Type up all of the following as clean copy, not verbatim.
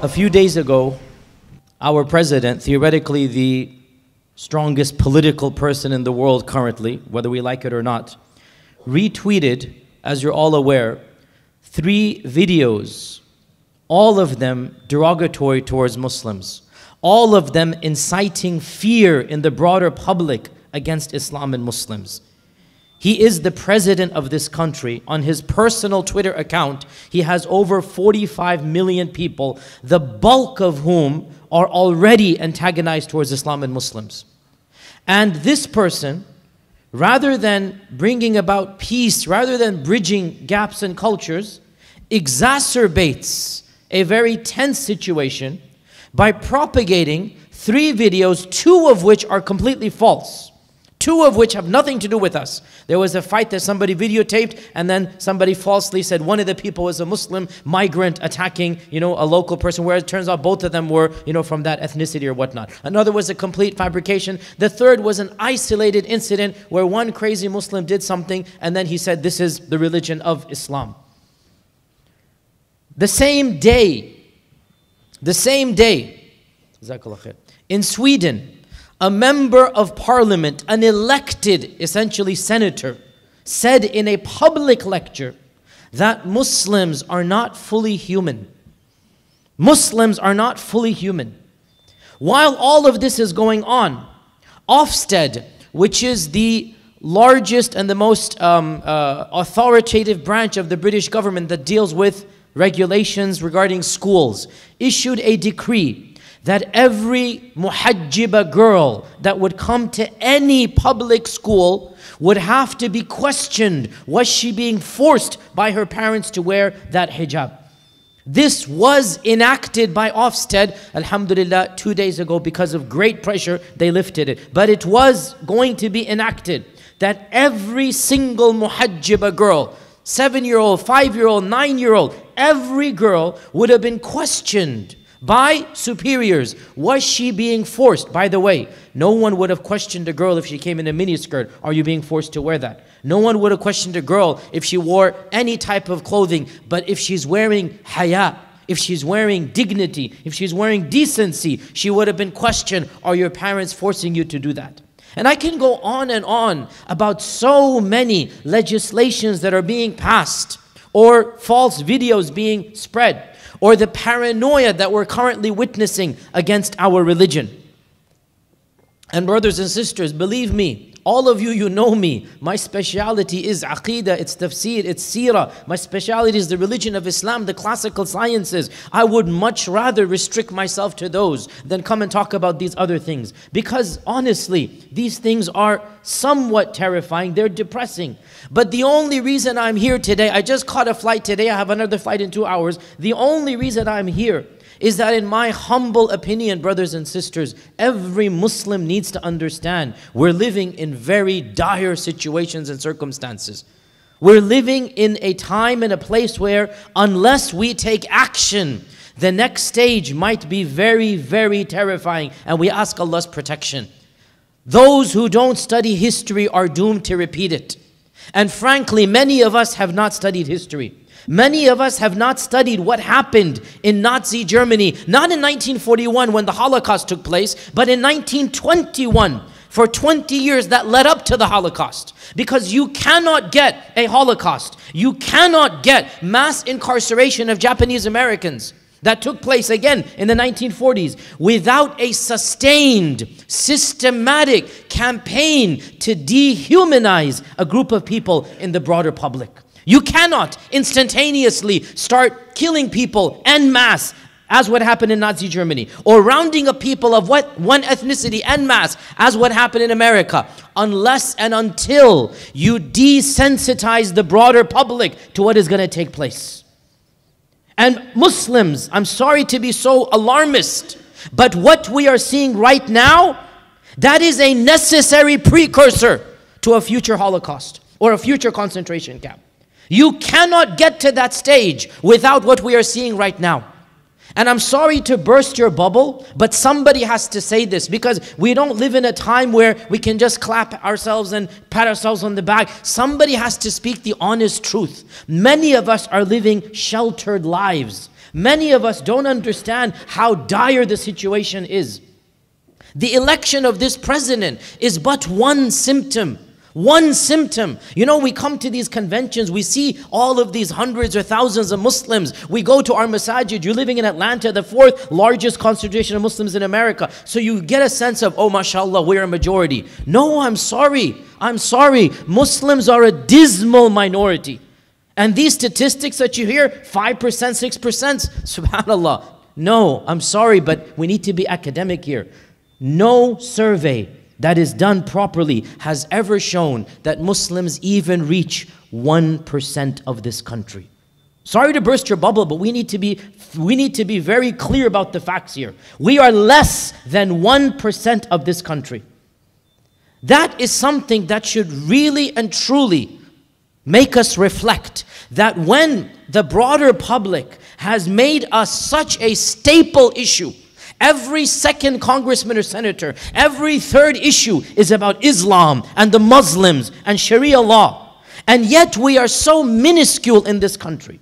A few days ago, our president, theoretically the strongest political person in the world currently, whether we like it or not, retweeted, as you're all aware, 3 videos, all of them derogatory towards Muslims, all of them inciting fear in the broader public against Islam and Muslims. He is the president of this country. On his personal Twitter account, he has over 45 million people, the bulk of whom are already antagonized towards Islam and Muslims. And this person, rather than bringing about peace, rather than bridging gaps in cultures, exacerbates a very tense situation by propagating 3 videos, 2 of which are completely false. 2 of which have nothing to do with us. There was a fight that somebody videotaped, and then somebody falsely said one of the people was a Muslim migrant attacking, a local person, whereas it turns out both of them were, from that ethnicity or whatnot. Another was a complete fabrication. The third was an isolated incident where one crazy Muslim did something, and then he said, this is the religion of Islam. The same day, in Sweden, a member of parliament, an elected, essentially senator, said in a public lecture that Muslims are not fully human. Muslims are not fully human. While all of this is going on, Ofsted, which is the largest and the most authoritative branch of the British government that deals with regulations regarding schools, issued a decree that every muhajjiba girl that would come to any public school would have to be questioned. Was she being forced by her parents to wear that hijab? This was enacted by Ofsted, alhamdulillah, 2 days ago. Because of great pressure, they lifted it. But it was going to be enacted that every single muhajjiba girl, 7-year-old, 5-year-old, 9-year-old, every girl would have been questioned by superiors. Was she being forced? By the way, no one would have questioned a girl if she came in a miniskirt. Are you being forced to wear that? No one would have questioned a girl if she wore any type of clothing. But if she's wearing haya, if she's wearing dignity, if she's wearing decency, she would have been questioned. Are your parents forcing you to do that? And I can go on and on about so many legislations that are being passed, or false videos being spread, or the paranoia that we're currently witnessing against our religion. And brothers and sisters, believe me, all of you, you know me. My speciality is aqidah, it's tafsir, it's seerah. My speciality is the religion of Islam, the classical sciences. I would much rather restrict myself to those than come and talk about these other things. Because honestly, these things are somewhat terrifying, they're depressing. But the only reason I'm here today, I just caught a flight today, I have another flight in 2 hours. The only reason I'm here is that, in my humble opinion, brothers and sisters, every Muslim needs to understand we're living in very dire situations and circumstances. We're living in a time and a place where, unless we take action, the next stage might be very, very terrifying, and we ask Allah's protection. Those who don't study history are doomed to repeat it. And frankly, many of us have not studied history. Many of us have not studied what happened in Nazi Germany, not in 1941 when the Holocaust took place, but in 1921, for 20 years that led up to the Holocaust. Because you cannot get a Holocaust, you cannot get mass incarceration of Japanese Americans that took place again in the 1940s without a sustained, systematic campaign to dehumanize a group of people in the broader public. You cannot instantaneously start killing people en masse, as what happened in Nazi Germany, or rounding up people of one ethnicity en masse, as what happened in America, unless and until you desensitize the broader public to what is going to take place. And Muslims, I'm sorry to be so alarmist, but what we are seeing right now, that is a necessary precursor to a future Holocaust or a future concentration camp. You cannot get to that stage without what we are seeing right now. And I'm sorry to burst your bubble, but somebody has to say this, because we don't live in a time where we can just clap ourselves and pat ourselves on the back. Somebody has to speak the honest truth. Many of us are living sheltered lives. Many of us don't understand how dire the situation is. The election of this president is but one symptom. One symptom. You know, we come to these conventions, we see all of these hundreds or thousands of Muslims. We go to our masajid. You're living in Atlanta, the 4th largest concentration of Muslims in America. So you get a sense of, oh, mashallah, we're a majority. No, I'm sorry. I'm sorry. Muslims are a dismal minority. And these statistics that you hear, 5%, 6%, subhanallah. No, I'm sorry, but we need to be academic here. No survey that is done properly has ever shown that Muslims even reach 1% of this country. Sorry to burst your bubble, but we need to be very clear about the facts here. We are less than 1% of this country. That is something that should really and truly make us reflect that when the broader public has made us such a staple issue, every second congressman or senator, every third issue is about Islam and the Muslims and Sharia law. And yet we are so minuscule in this country.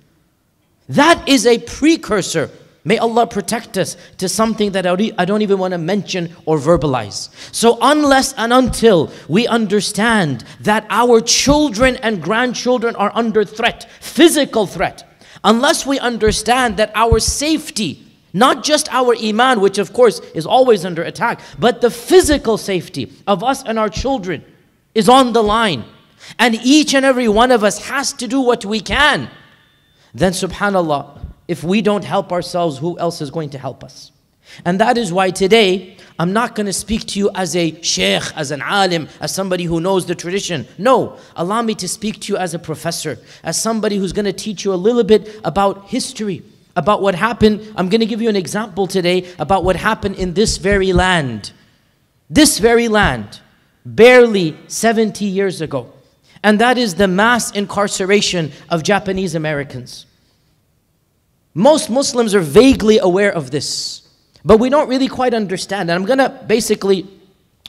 That is a precursor, may Allah protect us, to something that I don't even want to mention or verbalize. So unless and until we understand that our children and grandchildren are under threat, physical threat, unless we understand that our safety, not just our iman, which of course is always under attack, but the physical safety of us and our children is on the line, and each and every one of us has to do what we can, then subhanallah, if we don't help ourselves, who else is going to help us? And that is why today, I'm not going to speak to you as a sheikh, as an alim, as somebody who knows the tradition. No, allow me to speak to you as a professor, as somebody who's going to teach you a little bit about history, about what happened. I'm going to give you an example today about what happened in this very land. This very land, barely 70 years ago. And that is the mass incarceration of Japanese Americans. Most Muslims are vaguely aware of this, but we don't really quite understand. And I'm going to basically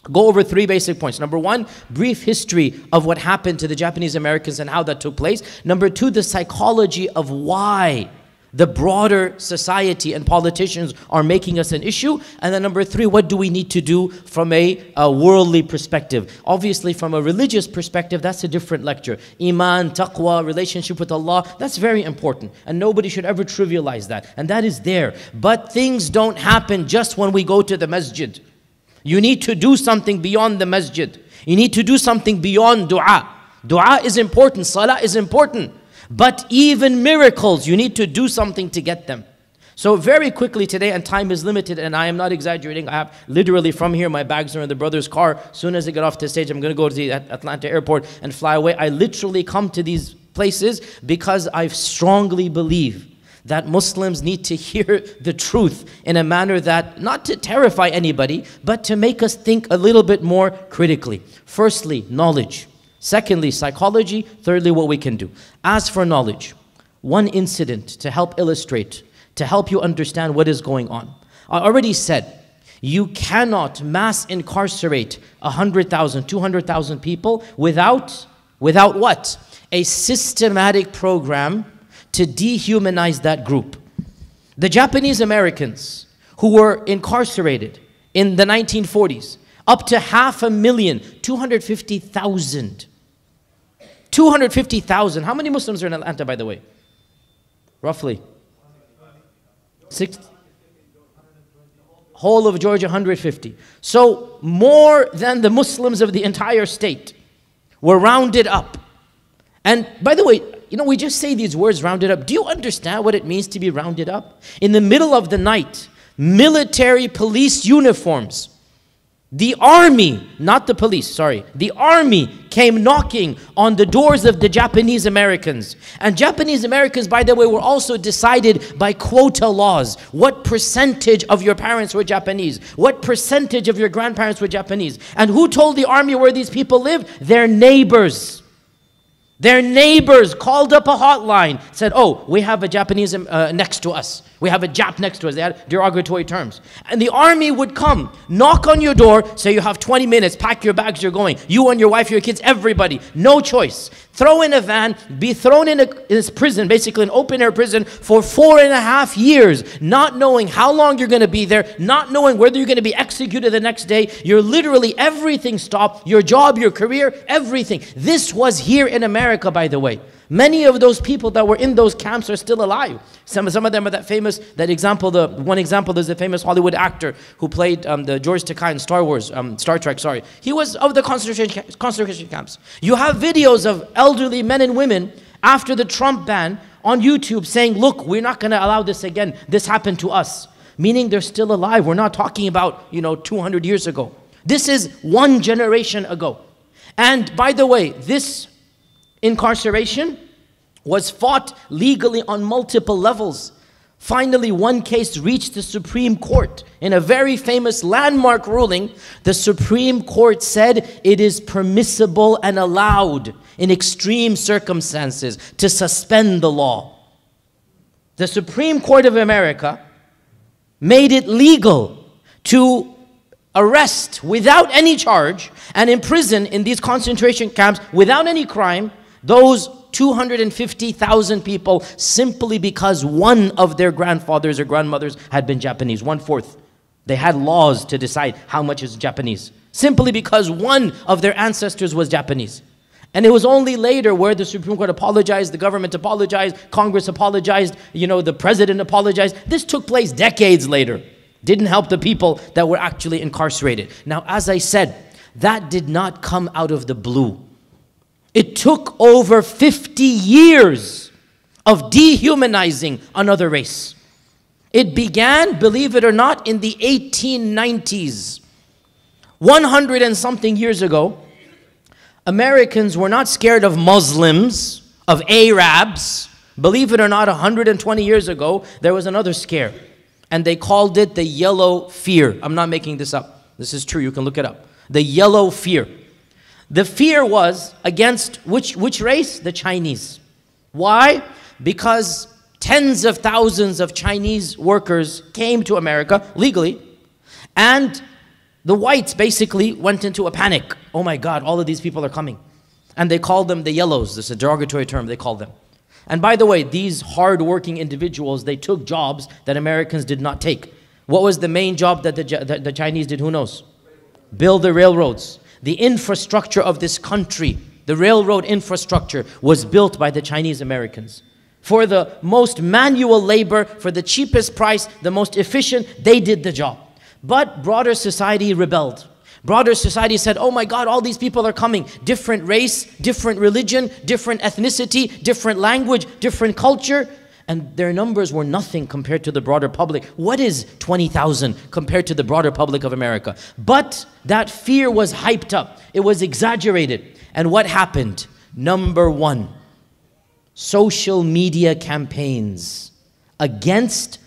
go over 3 basic points. Number 1, brief history of what happened to the Japanese Americans and how that took place. Number 2, the psychology of why the broader society and politicians are making us an issue. And then number 3, what do we need to do from a worldly perspective? Obviously, from a religious perspective, that's a different lecture. Iman, taqwa, relationship with Allah, that's very important. And nobody should ever trivialize that. And that is there. But things don't happen just when we go to the masjid. You need to do something beyond the masjid. You need to do something beyond dua. Dua is important. Salah is important. But even miracles, you need to do something to get them. So very quickly today, and time is limited, and I am not exaggerating. I have literally from here, my bags are in the brother's car. As soon as I get off the stage, I'm going to go to the Atlanta airport and fly away. I literally come to these places because I strongly believe that Muslims need to hear the truth in a manner that, not to terrify anybody, but to make us think a little bit more critically. Firstly, knowledge. Secondly, psychology. Thirdly, what we can do. As for knowledge, one incident to help illustrate, to help you understand what is going on. I already said, you cannot mass incarcerate 100,000, 200,000 people without what? A systematic program to dehumanize that group. The Japanese Americans who were incarcerated in the 1940s, up to 500,000, 250,000. 250,000. How many Muslims are in Atlanta, by the way? Roughly. 6. Whole of Georgia, 150. So more than the Muslims of the entire state were rounded up. And by the way, you know, we just say these words, rounded up. Do you understand what it means to be rounded up? In the middle of the night, military police uniforms. The army, not the police, sorry. The army came knocking on the doors of the Japanese Americans. And Japanese Americans, by the way, were also decided by quota laws. What percentage of your parents were Japanese? What percentage of your grandparents were Japanese? And who told the army where these people live? Their neighbors. Their neighbors called up a hotline, said, oh, we have a Japanese next to us. We have a Jap next to us. They had derogatory terms. And the army would come, knock on your door, say you have 20 minutes, pack your bags, you're going. You and your wife, your kids, everybody. No choice. throw in a van, be thrown in this prison, basically an open-air prison, for 4.5 years, not knowing how long you're going to be there, not knowing whether you're going to be executed the next day. You're literally, everything stopped, your job, your career, everything. This was here in America, by the way. Many of those people that were in those camps are still alive. Some of them are one example, there's a famous Hollywood actor who played the George Takei in Star Trek, sorry. He was of the concentration camps. You have videos of elderly men and women after the Trump ban on YouTube saying, look, we're not going to allow this again. This happened to us. Meaning they're still alive. We're not talking about, 200 years ago. This is 1 generation ago. And by the way, this incarceration was fought legally on multiple levels. Finally, one case reached the Supreme Court. In a very famous landmark ruling, the Supreme Court said it is permissible and allowed in extreme circumstances to suspend the law. The Supreme Court of America made it legal to arrest without any charge and imprison in these concentration camps without any crime those 250,000 people simply because one of their grandfathers or grandmothers had been Japanese, 1/4. They had laws to decide how much is Japanese, simply because one of their ancestors was Japanese. And it was only later where the Supreme Court apologized, the government apologized, Congress apologized, the president apologized. This took place decades later. Didn't help the people that were actually incarcerated. Now, as I said, that did not come out of the blue. It took over 50 years of dehumanizing another race. It began, believe it or not, in the 1890s. 100 and something years ago, Americans were not scared of Muslims, of Arabs. Believe it or not, 120 years ago, there was another scare. And they called it the yellow fear. I'm not making this up. This is true, you can look it up. The yellow fear. The fear was against which race? The Chinese. Why? Because tens of thousands of Chinese workers came to America legally, and the whites basically went into a panic. Oh my God, all of these people are coming. And they called them the yellows. This is a derogatory term they called them. And by the way, these hard-working individuals, they took jobs that Americans did not take. What was the main job that the Chinese did? Who knows? Build the railroads. The infrastructure of this country, the railroad infrastructure, was built by the Chinese Americans. For the most manual labor, for the cheapest price, the most efficient, they did the job. But broader society rebelled. Broader society said, oh my God, all these people are coming. Different race, different religion, different ethnicity, different language, different culture. And their numbers were nothing compared to the broader public. What is 20,000 compared to the broader public of America? But that fear was hyped up. It was exaggerated. And what happened? Number 1, social media campaigns against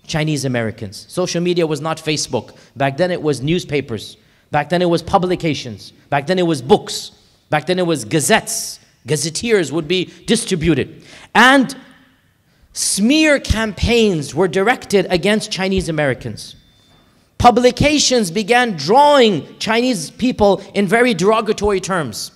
Chinese Americans. Social media was not Facebook. Back then it was newspapers. Back then it was publications. Back then it was books. Back then it was gazettes. Gazetteers would be distributed. And smear campaigns were directed against Chinese Americans. Publications began drawing Chinese people in very derogatory terms.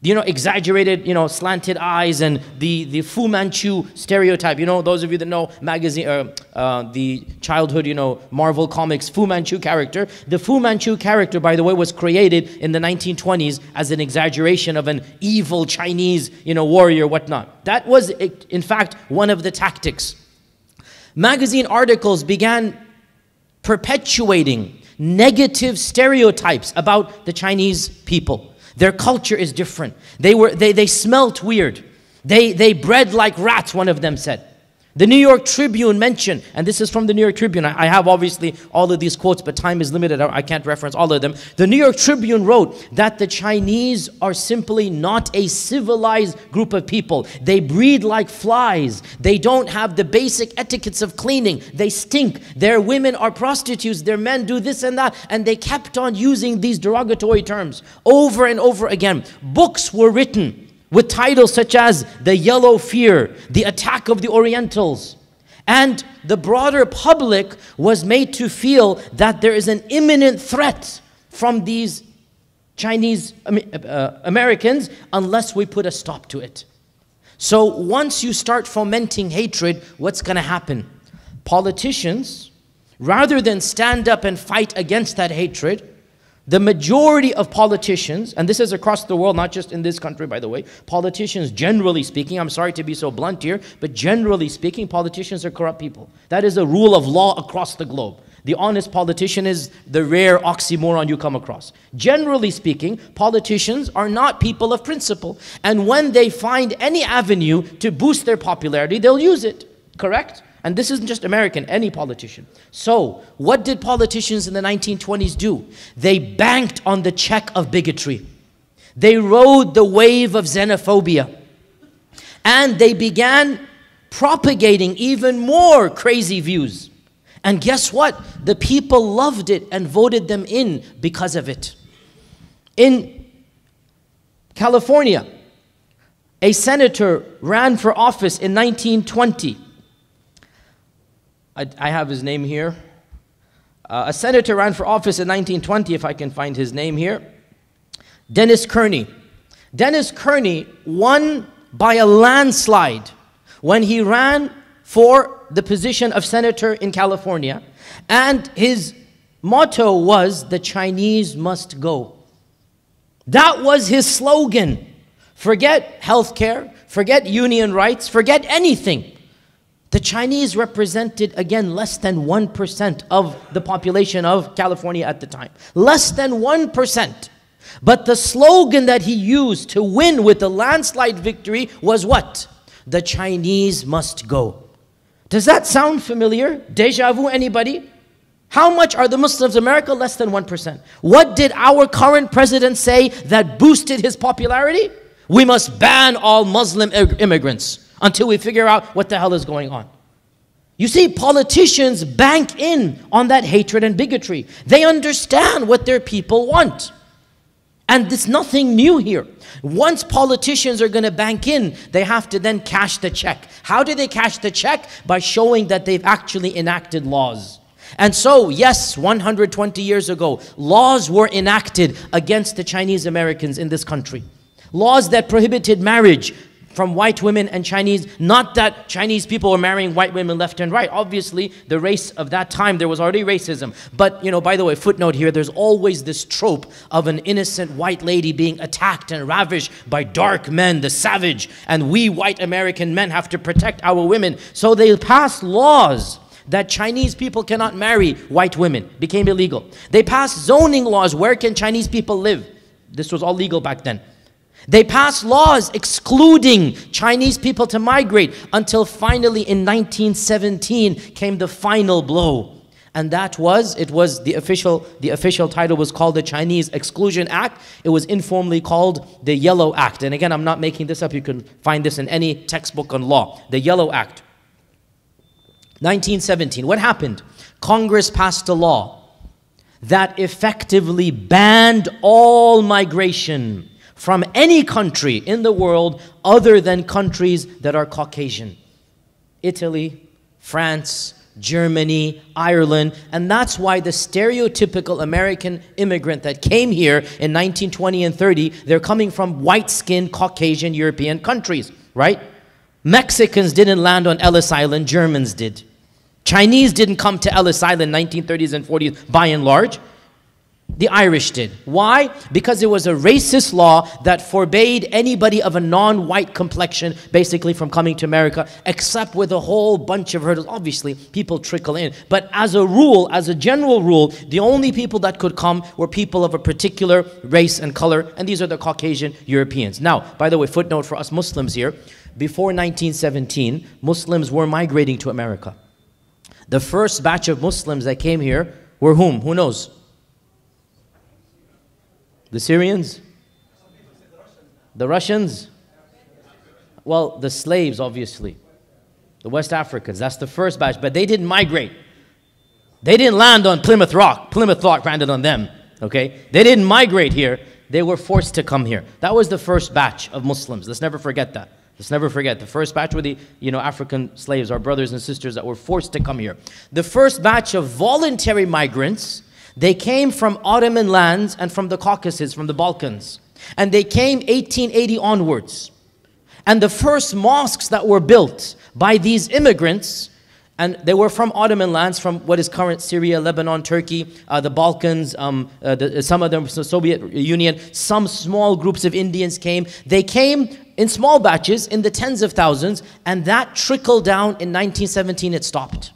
Exaggerated, slanted eyes and the Fu Manchu stereotype. Those of you that know magazine, the childhood, Marvel Comics Fu Manchu character. The Fu Manchu character, by the way, was created in the 1920s as an exaggeration of an evil Chinese, warrior, whatnot. That was, in fact, one of the tactics. Magazine articles began perpetuating negative stereotypes about the Chinese people. Their culture is different. They smelt weird. They bred like rats, one of them said. The New York Tribune mentioned, and this is from the New York Tribune. I have obviously all of these quotes, but time is limited. I can't reference all of them. The New York Tribune wrote that the Chinese are simply not a civilized group of people. They breed like flies. They don't have the basic etiquettes of cleaning. They stink. Their women are prostitutes. Their men do this and that. And they kept on using these derogatory terms over and over again. Books were written with titles such as The Yellow Fear, The Attack of the Orientals. And the broader public was made to feel that there is an imminent threat from these Chinese Americans unless we put a stop to it. So once you start fomenting hatred, what's going to happen? Politicians, rather than stand up and fight against that hatred, the majority of politicians, and this is across the world, not just in this country, by the way, politicians, generally speaking, I'm sorry to be so blunt here, but generally speaking, politicians are corrupt people. That is a rule of law across the globe. The honest politician is the rare oxymoron you come across. Generally speaking, politicians are not people of principle. And when they find any avenue to boost their popularity, they'll use it. Correct? And this isn't just American, any politician. So, what did politicians in the 1920s do? They banked on the check of bigotry. They rode the wave of xenophobia. And they began propagating even more crazy views. And guess what? The people loved it and voted them in because of it. In California, a senator ran for office in 1920. I have his name here. A senator ran for office in 1920, if I can find his name here. Dennis Kearney. Dennis Kearney won by a landslide when he ran for the position of senator in California. And his motto was, "The Chinese must go." That was his slogan. Forget healthcare, forget union rights, forget anything. The Chinese represented, again, less than 1% of the population of California at the time. Less than 1%. But the slogan that he used to win with the landslide victory was what? The Chinese must go. Does that sound familiar? Deja vu, anybody? How much are the Muslims in America? Less than 1%. What did our current president say that boosted his popularity? We must ban all Muslim immigrants until we figure out what the hell is going on. You see, politicians bank in on that hatred and bigotry. They understand what their people want. And there's nothing new here. Once politicians are going to bank in, they have to then cash the check. How do they cash the check? By showing that they've actually enacted laws. And so, yes, 120 years ago, laws were enacted against the Chinese Americans in this country. Laws that prohibited marriage from white women and Chinese. Not that Chinese people were marrying white women left and right. Obviously, the race of that time, there was already racism. But, you know, by the way, footnote here, there's always this trope of an innocent white lady being attacked and ravished by dark men, the savage. And we white American men have to protect our women. So they passed laws that Chinese people cannot marry white women. Became illegal. They passed zoning laws. Where can Chinese people live? This was all legal back then. They passed laws excluding Chinese people to migrate until finally in 1917 came the final blow. And that was, the official title was called the Chinese Exclusion Act. It was informally called the Yellow Act. And again, I'm not making this up. You can find this in any textbook on law. The Yellow Act. 1917. What happened? Congress passed a law that effectively banned all migration from any country in the world other than countries that are Caucasian. Italy, France, Germany, Ireland. And that's why the stereotypical American immigrant that came here in 1920 and 30, they're coming from white-skinned Caucasian European countries, right? Mexicans didn't land on Ellis Island, Germans did. Chinese didn't come to Ellis Island 1930s and 40s by and large. The Irish did. Why? Because it was a racist law that forbade anybody of a non-white complexion basically from coming to America, except with a whole bunch of hurdles. Obviously, people trickle in. But as a rule, as a general rule, the only people that could come were people of a particular race and color, and these are the Caucasian Europeans. Now, by the way, footnote for us Muslims here, before 1917, Muslims were migrating to America. The first batch of Muslims that came here were whom? Who knows? The Syrians? The Russians? Well, the slaves, obviously. The West Africans, that's the first batch. But they didn't migrate. They didn't land on Plymouth Rock. Plymouth Rock landed on them, okay? They didn't migrate here. They were forced to come here. That was the first batch of Muslims. Let's never forget that. Let's never forget. The first batch were the, African slaves, our brothers and sisters that were forced to come here. The first batch of voluntary migrants, They came from Ottoman lands and from the Caucasus, from the Balkans. And they came 1880 onwards. And the first mosques that were built by these immigrants, and they were from Ottoman lands, from what is current Syria, Lebanon, Turkey, the Balkans, some of them from the Soviet Union, some small groups of Indians came. They came in small batches, in the tens of thousands, and that trickled down in 1917, it stopped.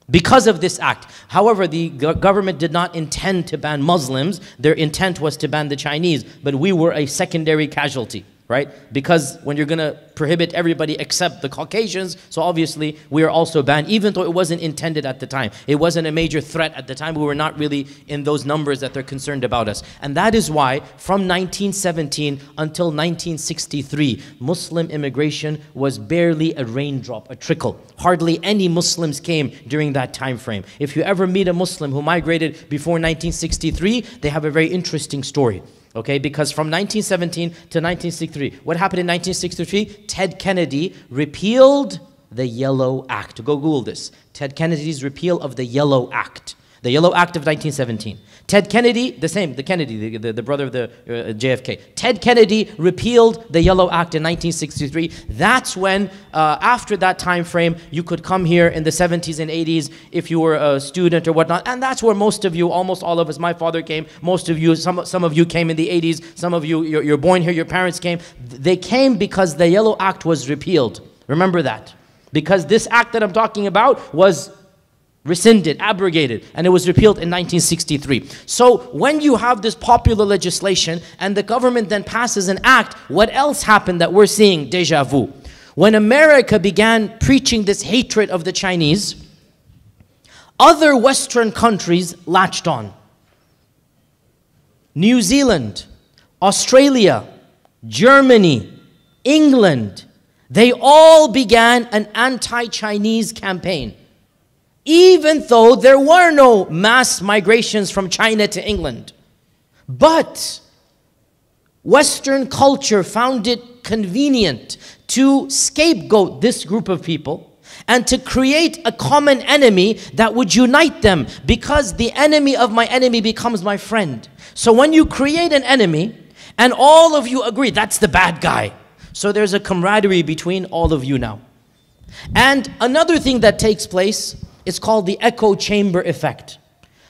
Because of this act. However, the government did not intend to ban Muslims. Their intent was to ban the Chinese, but we were a secondary casualty, right? Because when you're going to prohibit everybody except the Caucasians, so obviously we are also banned, even though it wasn't intended at the time. It wasn't a major threat at the time. We were not really in those numbers that they're concerned about us. And that is why from 1917 until 1963, Muslim immigration was barely a raindrop, a trickle. Hardly any Muslims came during that time frame. If you ever meet a Muslim who migrated before 1963, they have a very interesting story. Okay, because from 1917 to 1963, what happened in 1963? Ted Kennedy repealed the Yellow Act. Go Google this. Ted Kennedy's repeal of the Yellow Act. The Yellow Act of 1917. Ted Kennedy, the Kennedy, the brother of the JFK. Ted Kennedy repealed the Yellow Act in 1963. That's when, after that time frame, you could come here in the 70s and 80s if you were a student or whatnot. And that's where most of you, almost all of us, my father came, most of you, some of you came in the 80s, some of you, you're born here, your parents came. They came because the Yellow Act was repealed. Remember that. Because this act that I'm talking about was rescinded, abrogated, and it was repealed in 1963. So when you have this popular legislation and the government then passes an act, what else happened that we're seeing deja vu? When America began preaching this hatred of the Chinese, other Western countries latched on. New Zealand, Australia, Germany, England, they all began an anti-Chinese campaign. Even though there were no mass migrations from China to England. But Western culture found it convenient to scapegoat this group of people and to create a common enemy that would unite them, because the enemy of my enemy becomes my friend. So when you create an enemy and all of you agree, that's the bad guy. So there's a camaraderie between all of you now. And another thing that takes place, it's called the echo chamber effect,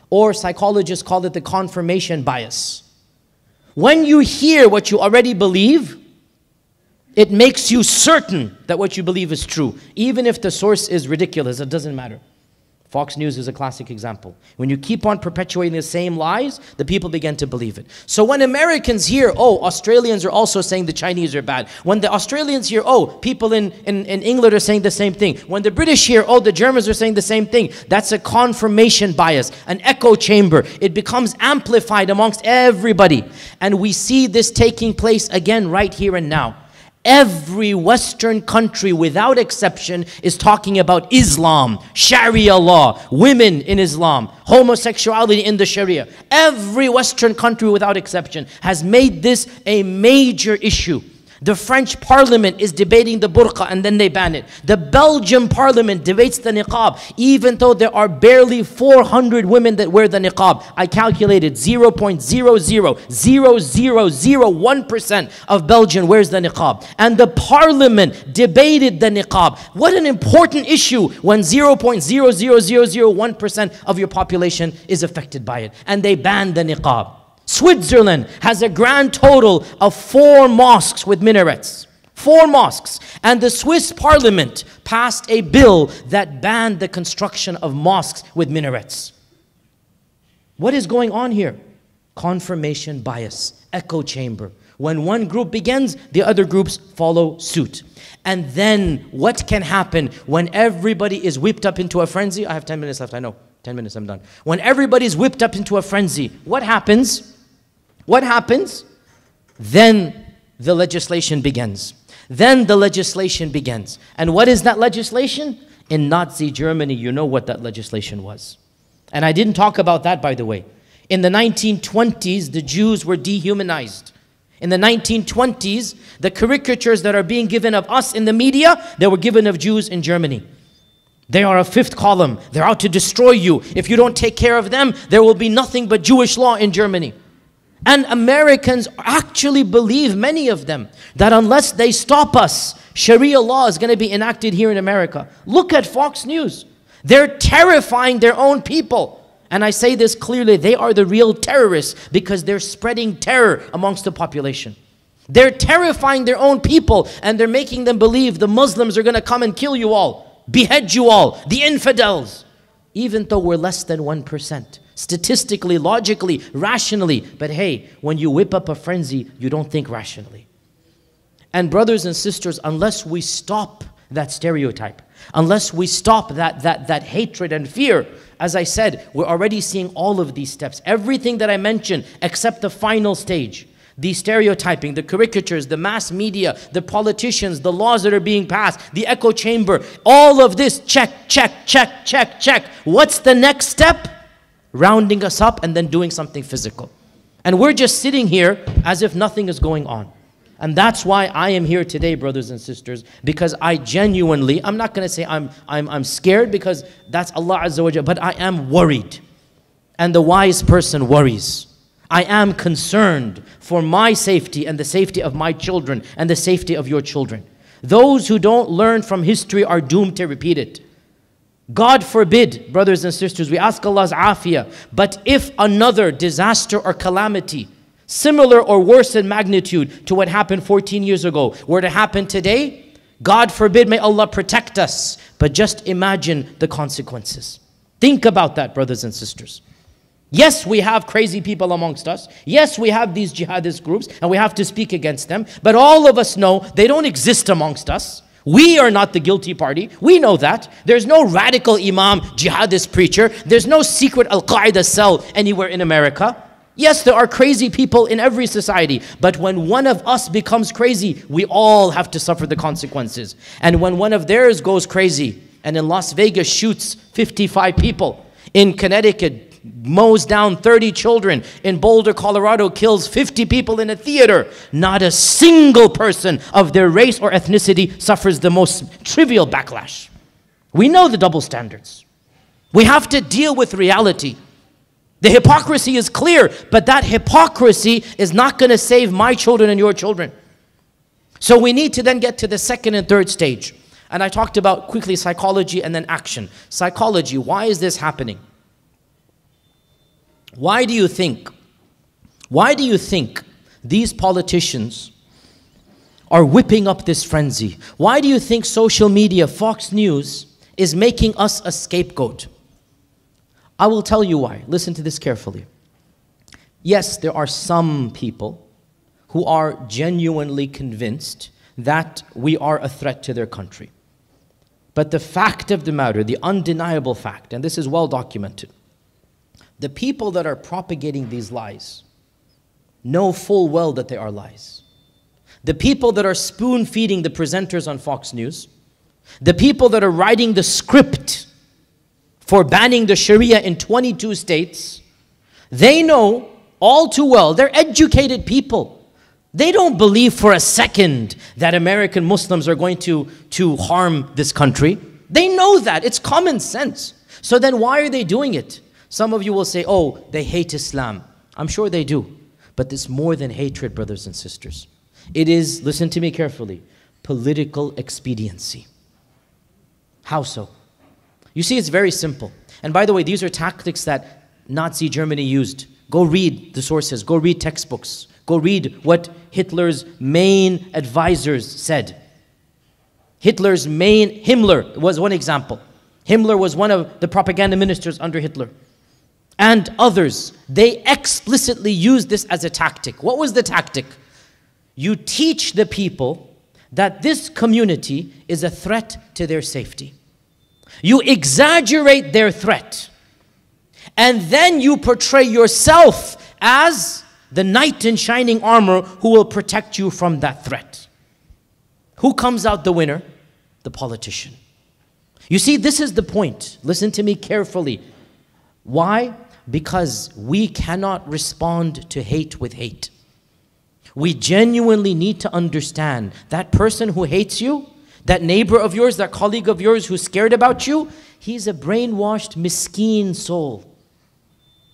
or psychologists call it the confirmation bias. When you hear what you already believe, it makes you certain that what you believe is true, even if the source is ridiculous. It doesn't matter. Fox News is a classic example. When you keep on perpetuating the same lies, the people begin to believe it. So when Americans hear, oh, Australians are also saying the Chinese are bad. When the Australians hear, oh, people in England are saying the same thing. When the British hear, oh, the Germans are saying the same thing. That's a confirmation bias, an echo chamber. It becomes amplified amongst everybody. And we see this taking place again right here and now. Every Western country without exception is talking about Islam, Sharia law, women in Islam, homosexuality in the Sharia. Every Western country without exception has made this a major issue. The French parliament is debating the burqa and then they ban it. The Belgian parliament debates the niqab, even though there are barely 400 women that wear the niqab. I calculated 0.000001% of Belgium wears the niqab. And the parliament debated the niqab. What an important issue when 0.00001% of your population is affected by it. And they banned the niqab. Switzerland has a grand total of 4 mosques with minarets. 4 mosques. And the Swiss parliament passed a bill that banned the construction of mosques with minarets. What is going on here? Confirmation bias, echo chamber. When one group begins, the other groups follow suit. And then what can happen when everybody is whipped up into a frenzy? I have 10 minutes left, I know. 10 minutes, I'm done. When everybody's whipped up into a frenzy, what happens? What happens? Then the legislation begins. Then the legislation begins. And what is that legislation? In Nazi Germany, you know what that legislation was. And I didn't talk about that, by the way. In the 1920s, the Jews were dehumanized. In the 1920s, the caricatures that are being given of us in the media, they were given of Jews in Germany. They are a fifth column. They're out to destroy you. If you don't take care of them, there will be nothing but Jewish law in Germany. And Americans actually believe, many of them, that unless they stop us, Sharia law is going to be enacted here in America. Look at Fox News. They're terrifying their own people. And I say this clearly, they are the real terrorists because they're spreading terror amongst the population. They're terrifying their own people and they're making them believe the Muslims are going to come and kill you all, behead you all, the infidels. Even though we're less than 1%. Statistically, logically, rationally. But hey, when you whip up a frenzy, you don't think rationally. And brothers and sisters, unless we stop that stereotype, unless we stop that hatred and fear, as I said, we're already seeing all of these steps. Everything that I mentioned except the final stage. The stereotyping, the caricatures, the mass media, the politicians, the laws that are being passed, the echo chamber, all of this, check, check, check, check, check. What's the next step? Rounding us up and then doing something physical. And we're just sitting here as if nothing is going on. And that's why I am here today, brothers and sisters, because I genuinely, I'm not going to say I'm scared because that's Allah Azza wa Jalla, but I am worried. And the wise person worries. I am concerned for my safety and the safety of my children and the safety of your children. Those who don't learn from history are doomed to repeat it. God forbid, brothers and sisters, we ask Allah's afiyah, but if another disaster or calamity, similar or worse in magnitude to what happened 14 years ago, were to happen today, God forbid, may Allah protect us. But just imagine the consequences. Think about that, brothers and sisters. Yes, we have crazy people amongst us. Yes, we have these jihadist groups and we have to speak against them. But all of us know they don't exist amongst us. We are not the guilty party. We know that. There's no radical imam, jihadist preacher. There's no secret Al-Qaeda cell anywhere in America. Yes, there are crazy people in every society. But when one of us becomes crazy, we all have to suffer the consequences. And when one of theirs goes crazy and in Las Vegas shoots 55 people, in Connecticut mows down 30 children, in Boulder, Colorado kills 50 people in a theater, not a single person of their race or ethnicity suffers the most trivial backlash. We know the double standards. We have to deal with reality. The hypocrisy is clear, but that hypocrisy is not going to save my children and your children. So we need to then get to the second and third stage. And I talked about quickly psychology and then action. Psychology, why is this happening? Why do you think these politicians are whipping up this frenzy? Why do you think social media, Fox News, is making us a scapegoat? I will tell you why. Listen to this carefully. Yes, there are some people who are genuinely convinced that we are a threat to their country. But the fact of the matter, the undeniable fact, and this is well documented, the people that are propagating these lies know full well that they are lies. The people that are spoon-feeding the presenters on Fox News, the people that are writing the script for banning the Sharia in 22 states, they know all too well, they're educated people. They don't believe for a second that American Muslims are going to harm this country. They know that, it's common sense. So then why are they doing it? Some of you will say, oh, they hate Islam. I'm sure they do. But it's more than hatred, brothers and sisters. It is, listen to me carefully, political expediency. How so? You see, it's very simple. And by the way, these are tactics that Nazi Germany used. Go read the sources. Go read textbooks. Go read what Hitler's main advisors said. Himmler was one example. Himmler was one of the propaganda ministers under Hitler. And others, they explicitly used this as a tactic. What was the tactic? You teach the people that this community is a threat to their safety. You exaggerate their threat. And then you portray yourself as the knight in shining armor who will protect you from that threat. Who comes out the winner? The politician. You see, this is the point. Listen to me carefully. Why? Because we cannot respond to hate with hate. We genuinely need to understand that person who hates you, That neighbor of yours, that colleague of yours who's scared about you, he's a brainwashed, miskeen soul.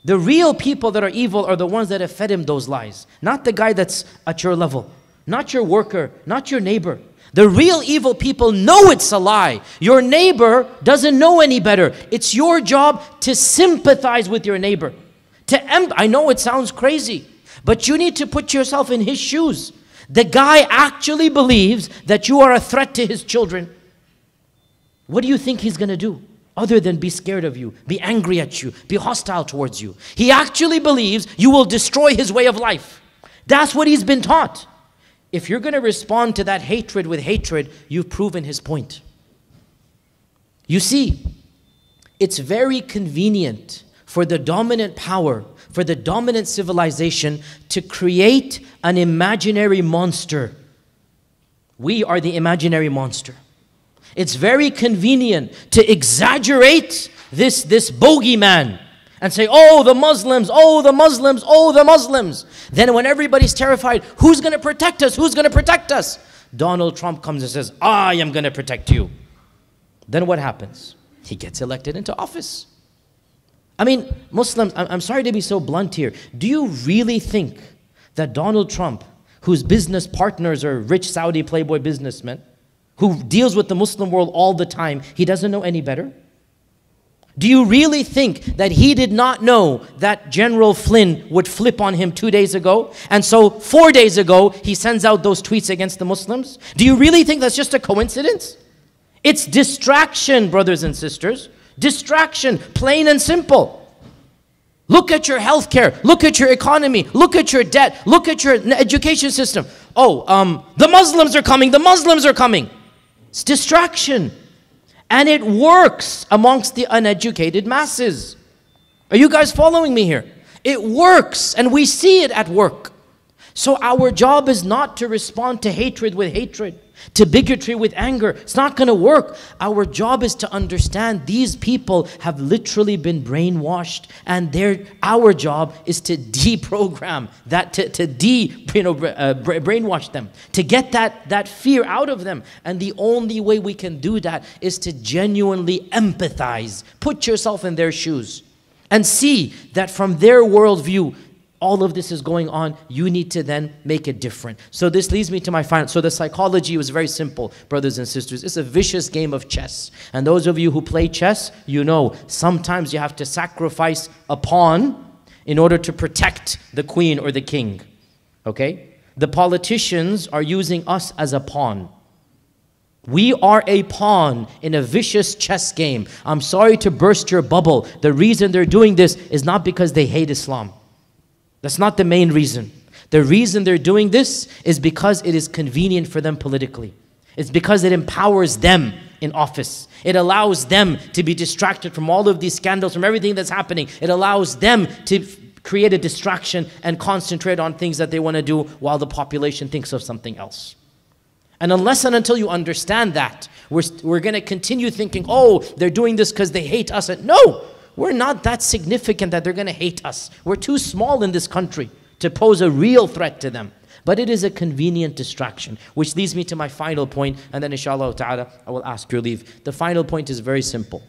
The real people that are evil are the ones that have fed him those lies. Not the guy that's at your level. Not your worker. Not your neighbor. The real evil people know it's a lie. Your neighbor doesn't know any better. It's your job to sympathize with your neighbor. I know it sounds crazy, but you need to put yourself in his shoes. The guy actually believes that you are a threat to his children. What do you think he's going to do? Other than be scared of you, be angry at you, be hostile towards you. He actually believes you will destroy his way of life. That's what he's been taught. If you're going to respond to that hatred with hatred, you've proven his point. You see, it's very convenient for the dominant power, for the dominant civilization to create an imaginary monster. We are the imaginary monster. It's very convenient to exaggerate this bogeyman and say, oh, the Muslims, oh, the Muslims, oh, the Muslims. Then when everybody's terrified, who's going to protect us? Who's going to protect us? Donald Trump comes and says, I am going to protect you. Then what happens? He gets elected into office. I mean, Muslims, I'm sorry to be so blunt here. Do you really think that Donald Trump, whose business partners are rich Saudi playboy businessmen, who deals with the Muslim world all the time, he doesn't know any better? Do you really think that he did not know that General Flynn would flip on him 2 days ago? And so 4 days ago, he sends out those tweets against the Muslims? Do you really think that's just a coincidence? It's distraction, brothers and sisters. Distraction, plain and simple. Look at your healthcare. Look at your economy. Look at your debt. Look at your education system. Oh, the Muslims are coming. The Muslims are coming. It's distraction. And it works amongst the uneducated masses. Are you guys following me here? It works, and we see it at work. So our job is not to respond to hatred with hatred, to bigotry with anger. It's not going to work. Our job is to understand these people have literally been brainwashed, and our job is to deprogram that, brainwash them, to get that fear out of them. And the only way we can do that is to genuinely empathize. Put yourself in their shoes and see that from their worldview, all of this is going on. You need to then make it different. So this leads me to my final. So the psychology was very simple, brothers and sisters. It's a vicious game of chess. And those of you who play chess, you know, sometimes you have to sacrifice a pawn in order to protect the queen or the king. Okay? The politicians are using us as a pawn. We are a pawn in a vicious chess game. I'm sorry to burst your bubble. The reason they're doing this is not because they hate Islam. That's not the main reason. The reason they're doing this is because it is convenient for them politically. It's because it empowers them in office. It allows them to be distracted from all of these scandals, from everything that's happening. It allows them to create a distraction and concentrate on things that they want to do while the population thinks of something else. And unless and until you understand that, we're going to continue thinking, oh, they're doing this because they hate us. And no! We're not that significant that they're going to hate us. We're too small in this country to pose a real threat to them. But it is a convenient distraction, which leads me to my final point, and then inshallah ta'ala, I will ask your leave. The final point is very simple.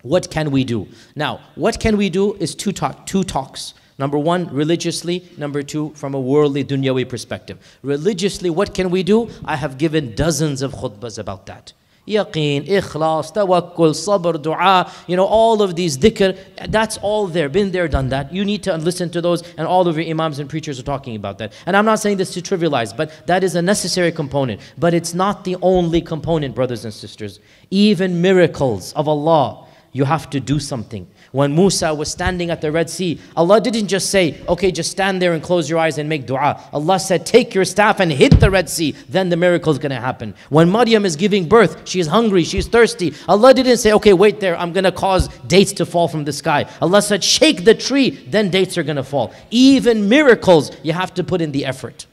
What can we do? Now, what can we do is two talks. Number one, religiously. Number two, from a worldly, dunyawi perspective. Religiously, what can we do? I have given dozens of khutbahs about that. Yaqeen, ikhlas, tawakkul, sabr, dua, all of these dhikr, that's all there. Been there, done that. You need to listen to those, and all of your imams and preachers are talking about that. And I'm not saying this to trivialize, but that is a necessary component. But it's not the only component, brothers and sisters. Even miracles of Allah, you have to do something. When Musa was standing at the Red Sea, Allah didn't just say, okay, just stand there and close your eyes and make dua. Allah said, take your staff and hit the Red Sea, then the miracle is going to happen. When Maryam is giving birth, she is hungry, she is thirsty. Allah didn't say, okay, wait there, I'm going to cause dates to fall from the sky. Allah said, shake the tree, then dates are going to fall. Even miracles, you have to put in the effort.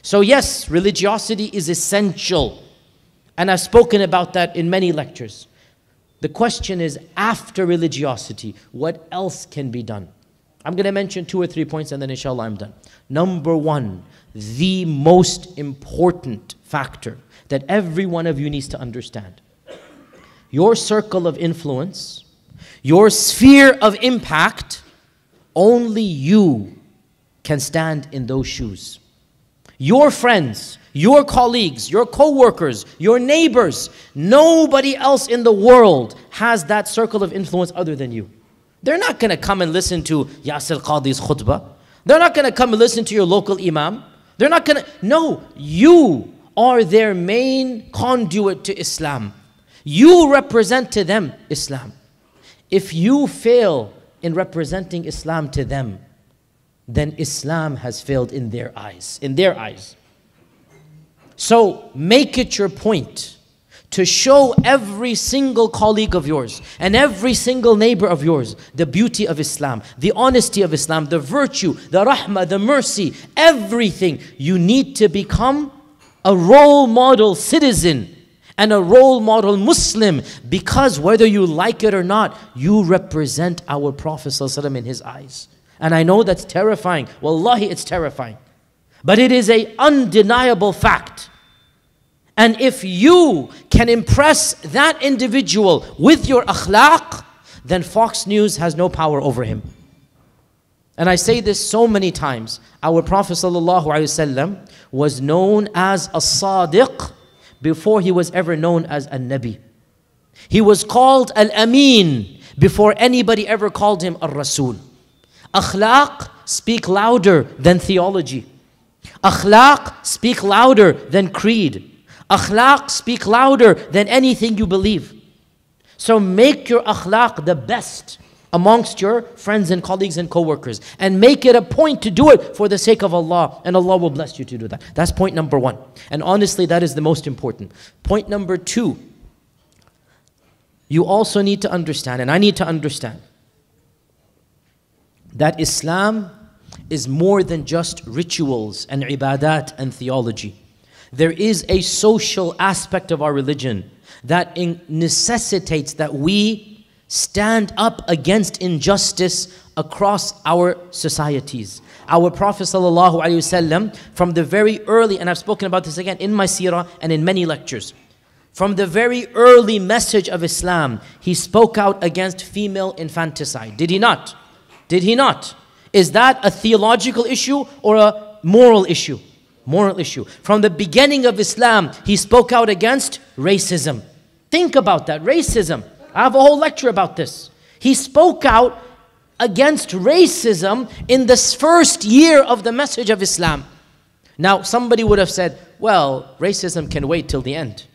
So yes, religiosity is essential. And I've spoken about that in many lectures. The question is, after religiosity, what else can be done? I'm going to mention 2 or 3 points and then inshallah I'm done. Number one, the most important factor that every one of you needs to understand. Your circle of influence, your sphere of impact, only you can stand in those shoes. Your friends, your colleagues, your co-workers, your neighbors, nobody else in the world has that circle of influence other than you. They're not going to come and listen to Yasir Qadhi's khutbah. They're not going to come and listen to your local imam. They're not going to, no, you are their main conduit to Islam. You represent to them Islam. If you fail in representing Islam to them, then Islam has failed in their eyes. In their eyes. So make it your point to show every single colleague of yours and every single neighbor of yours the beauty of Islam, the honesty of Islam, the virtue, the rahmah, the mercy, everything. You need to become a role model citizen and a role model Muslim, because whether you like it or not, you represent our Prophet ﷺ in his eyes. And I know that's terrifying. Wallahi, it's terrifying. But it is an undeniable fact. And if you can impress that individual with your akhlaq, then Fox News has no power over him. And I say this so many times. Our Prophet ﷺ was known as As-Sadiq before he was ever known as An-Nabi. He was called Al-Amin before anybody ever called him Ar-Rasul. Akhlaq speak louder than theology. Akhlaq speak louder than creed. Akhlaq speak louder than anything you believe. So make your akhlaq the best amongst your friends and colleagues and co-workers, and make it a point to do it for the sake of Allah, and Allah will bless you to do that. That's point number one. And honestly, that is the most important. Point number two, you also need to understand, and I need to understand, that Islam is more than just rituals and ibadat and theology. There is a social aspect of our religion that necessitates that we stand up against injustice across our societies. Our Prophet ﷺ, from the very early, and I've spoken about this again in my seerah and in many lectures, from the very early message of Islam, he spoke out against female infanticide. Did he not? Did he not? Is that a theological issue or a moral issue? Moral issue. From the beginning of Islam, he spoke out against racism. Think about that, racism. I have a whole lecture about this. He spoke out against racism in this first year of the message of Islam. Now, somebody would have said, well, racism can wait till the end.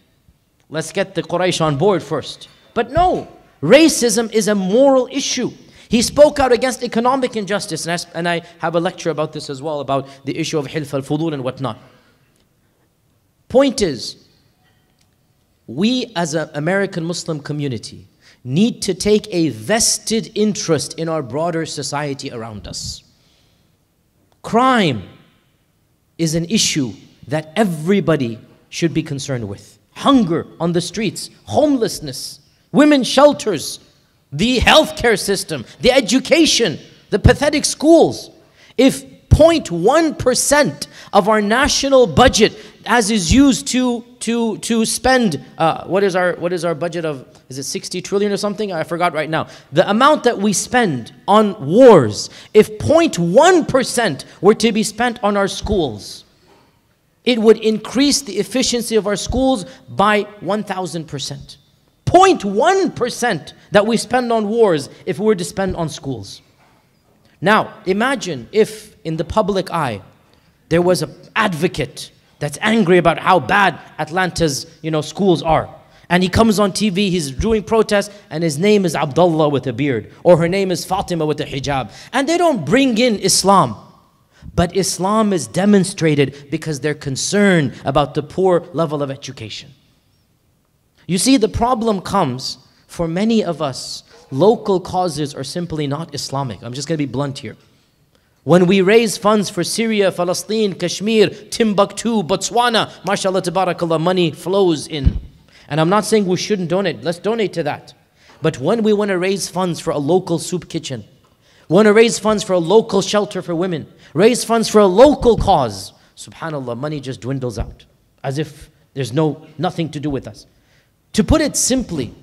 Let's get the Quraysh on board first. But no, racism is a moral issue. He spoke out against economic injustice, and I have a lecture about this as well, about the issue of hilf al-fudul and whatnot. Point is, we as an American Muslim community need to take a vested interest in our broader society around us. Crime is an issue that everybody should be concerned with. Hunger on the streets, homelessness, women's shelters, the healthcare system, the education, the pathetic schools. If 0.1% of our national budget, as is used to spend, what is our budget of, is it 60 trillion or something? I forgot right now. The amount that we spend on wars, if 0.1% were to be spent on our schools, it would increase the efficiency of our schools by 1,000%. 0.1% that we spend on wars if we were to spend on schools. Now, imagine if in the public eye there was an advocate that's angry about how bad Atlanta's schools are. And he comes on TV, he's doing protests, and his name is Abdullah with a beard, or her name is Fatima with a hijab. And they don't bring in Islam. But Islam is demonstrated because they're concerned about the poor level of education. You see, the problem comes for many of us, local causes are simply not Islamic. I'm just going to be blunt here. When we raise funds for Syria, Palestine, Kashmir, Timbuktu, Botswana, mashallah, tabarakallah, money flows in. And I'm not saying we shouldn't donate. Let's donate to that. But when we want to raise funds for a local soup kitchen, Want to raise funds for a local shelter for women. Raise funds for a local cause. SubhanAllah, money just dwindles out. As if there's nothing to do with us. To put it simply,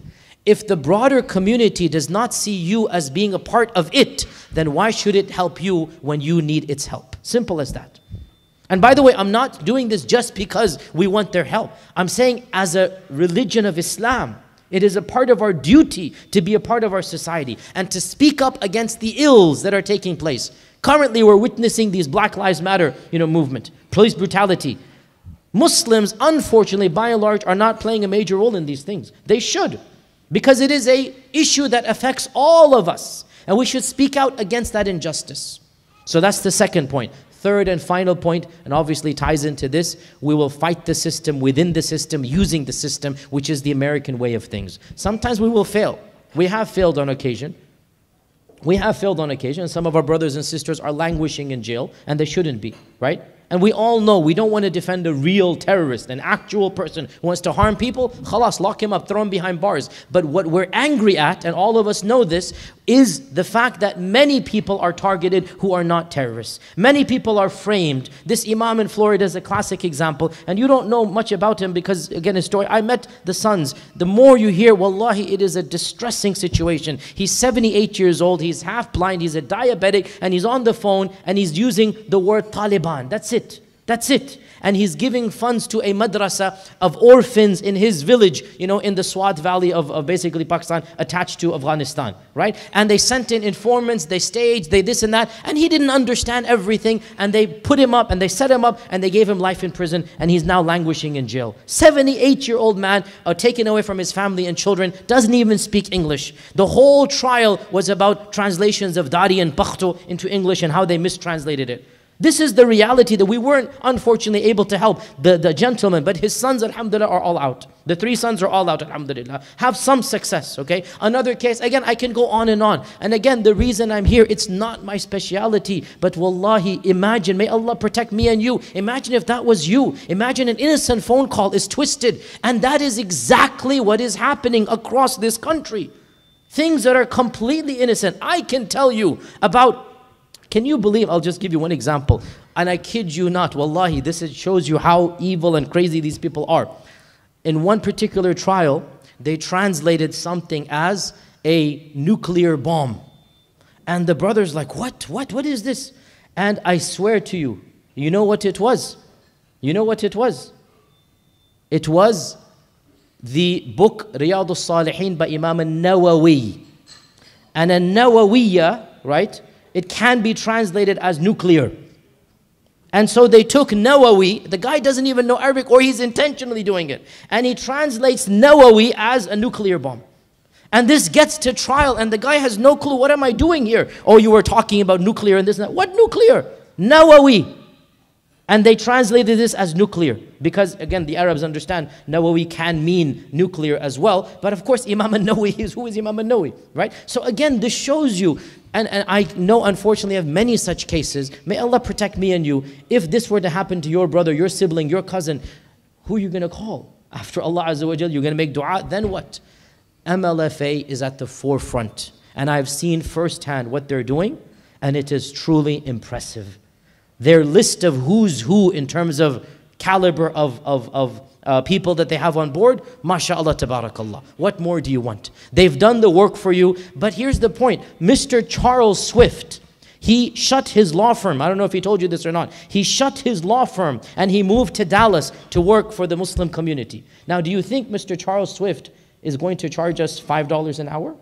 if the broader community does not see you as being a part of it, then why should it help you when you need its help? Simple as that. And by the way, I'm not doing this just because we want their help. I'm saying as a religion of Islam, it is a part of our duty to be a part of our society and to speak up against the ills that are taking place. Currently, we're witnessing these Black Lives Matter, movement, police brutality. Muslims, unfortunately, by and large, are not playing a major role in these things. They should, because it is an issue that affects all of us, and we should speak out against that injustice. So that's the second point. Third and final point, and obviously ties into this, we will fight the system within the system, using the system, which is the American way of things. Sometimes we will fail. We have failed on occasion. We have failed on occasion. Some of our brothers and sisters are languishing in jail, and they shouldn't be, right? And we all know we don't want to defend a real terrorist, an actual person who wants to harm people. Khalas, lock him up, throw him behind bars. But what we're angry at, and all of us know this, is the fact that many people are targeted who are not terrorists. Many people are framed. This imam in Florida is a classic example, and you don't know much about him because, again, his story, I met the sons. The more you hear, wallahi, it is a distressing situation. He's 78 years old, he's half blind, he's a diabetic, and he's on the phone, and he's using the word Taliban. That's it. That's it. And he's giving funds to a madrasa of orphans in his village, in the Swat Valley of basically Pakistan, attached to Afghanistan, right? And they sent in informants, they staged, they this and that, and he didn't understand everything, and they put him up, and they set him up, and they gave him life in prison, and he's now languishing in jail. 78-year-old man, taken away from his family and children, doesn't even speak English. The whole trial was about translations of Dari and Pakhto into English and how they mistranslated it. This is the reality that we weren't, unfortunately, able to help the gentleman, but his sons, alhamdulillah, are all out. The 3 sons are all out, alhamdulillah. Have some success, okay? Another case, again, I can go on and on. And again, the reason I'm here, it's not my speciality, but wallahi, imagine, may Allah protect me and you. Imagine if that was you. Imagine an innocent phone call is twisted. And that is exactly what is happening across this country. Things that are completely innocent. I can tell you about. Can you believe, I'll just give you one example, and I kid you not, wallahi, this shows you how evil and crazy these people are. In one particular trial, they translated something as a nuclear bomb. And the brother's like, what is this? And I swear to you, you know what it was? You know what it was? It was the book Riyadus Salihin by Imam al-Nawawi. And al-Nawawiyya, right? It can be translated as nuclear. And so they took Nawawi, the guy doesn't even know Arabic, or he's intentionally doing it. And he translates Nawawi as a nuclear bomb. And this gets to trial, and the guy has no clue, what am I doing here? Oh, you were talking about nuclear and this and that. What nuclear? Nawawi. And they translated this as nuclear. Because, again, the Arabs understand Nawawi can mean nuclear as well. But of course, Imam al-Nawawi is, who is Imam al-Nawawi, right? So again, this shows you, and I know unfortunately of many such cases. May Allah protect me and you. If this were to happen to your brother, your sibling, your cousin, who are you going to call? After Allah Azza wa Jal, you're going to make dua, then what? MLFA is at the forefront. And I've seen firsthand what they're doing, and it is truly impressive. Their list of who's who in terms of caliber of people that they have on board, mashallah, tabarakallah. What more do you want? They've done the work for you. But here's the point. Mr. Charles Swift, he shut his law firm. I don't know if he told you this or not. He shut his law firm and he moved to Dallas to work for the Muslim community. Now, do you think Mr. Charles Swift is going to charge us $5 an hour?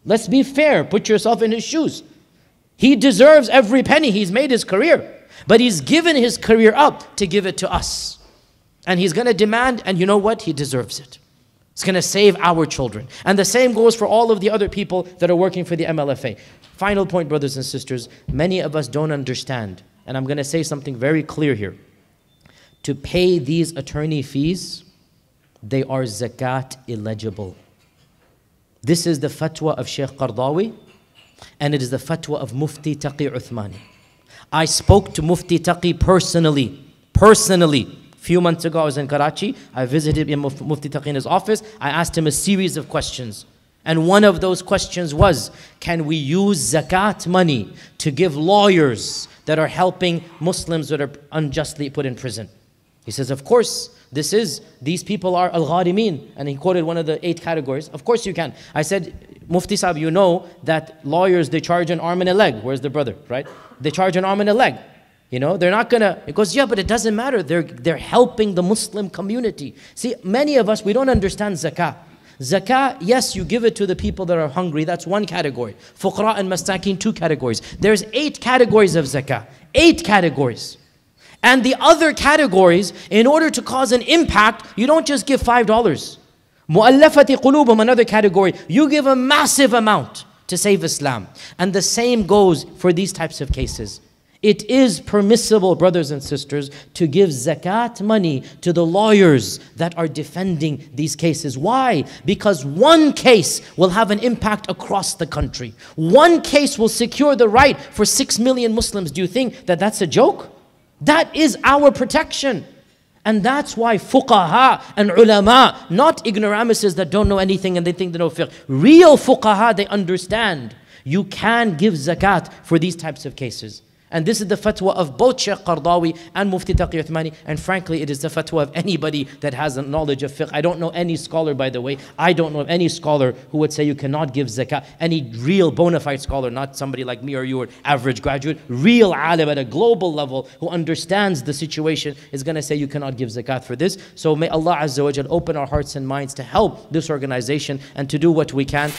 Let's be fair. Put yourself in his shoes. He deserves every penny. He's made his career. But he's given his career up to give it to us. And he's going to demand, and you know what? He deserves it. It's going to save our children. And the same goes for all of the other people that are working for the MLFA. Final point, brothers and sisters. Many of us don't understand, and I'm going to say something very clear here. To pay these attorney fees, they are zakat eligible. This is the fatwa of Sheikh Qardawi, and it is the fatwa of Mufti Taqi Uthmani. I spoke to Mufti Taqi personally. A few months ago, I was in Karachi. I visited Mufti Taqi in his office. I asked him a series of questions. And one of those questions was, can we use zakat money to give lawyers that are helping Muslims that are unjustly put in prison? He says, of course, these people are al-gharimin. And he quoted one of the 8 categories. Of course you can. I said, Mufti Sahib, you know that lawyers, they charge an arm and a leg. Where's the brother, right? They charge an arm and a leg. You know, they're not gonna, it goes, yeah, but it doesn't matter. They're helping the Muslim community. See, many of us, we don't understand zakah. Zakah, yes, you give it to the people that are hungry. That's one category. Fuqara and masakin, 2 categories. There's 8 categories of zakah. 8 categories. And the other categories, in order to cause an impact, you don't just give $5. Mu'allafati qulubum, another category. You give a massive amount to save Islam. And the same goes for these types of cases. It is permissible, brothers and sisters, to give zakat money to the lawyers that are defending these cases. Why? Because one case will have an impact across the country. One case will secure the right for 6 million Muslims. Do you think that that's a joke? That is our protection. And that's why fuqaha and ulama, not ignoramuses that don't know anything and they think they know fiqh. Real fuqaha, they understand you can give zakat for these types of cases. And this is the fatwa of both Sheikh Qardawi and Mufti Taqi Uthmani. And frankly, it is the fatwa of anybody that has a knowledge of fiqh. I don't know any scholar, by the way. I don't know any scholar who would say you cannot give zakah. Any real bona fide scholar, not somebody like me or you or average graduate, real alim at a global level who understands the situation is going to say you cannot give zakat for this. So may Allah Azza wa Jal open our hearts and minds to help this organization and to do what we can.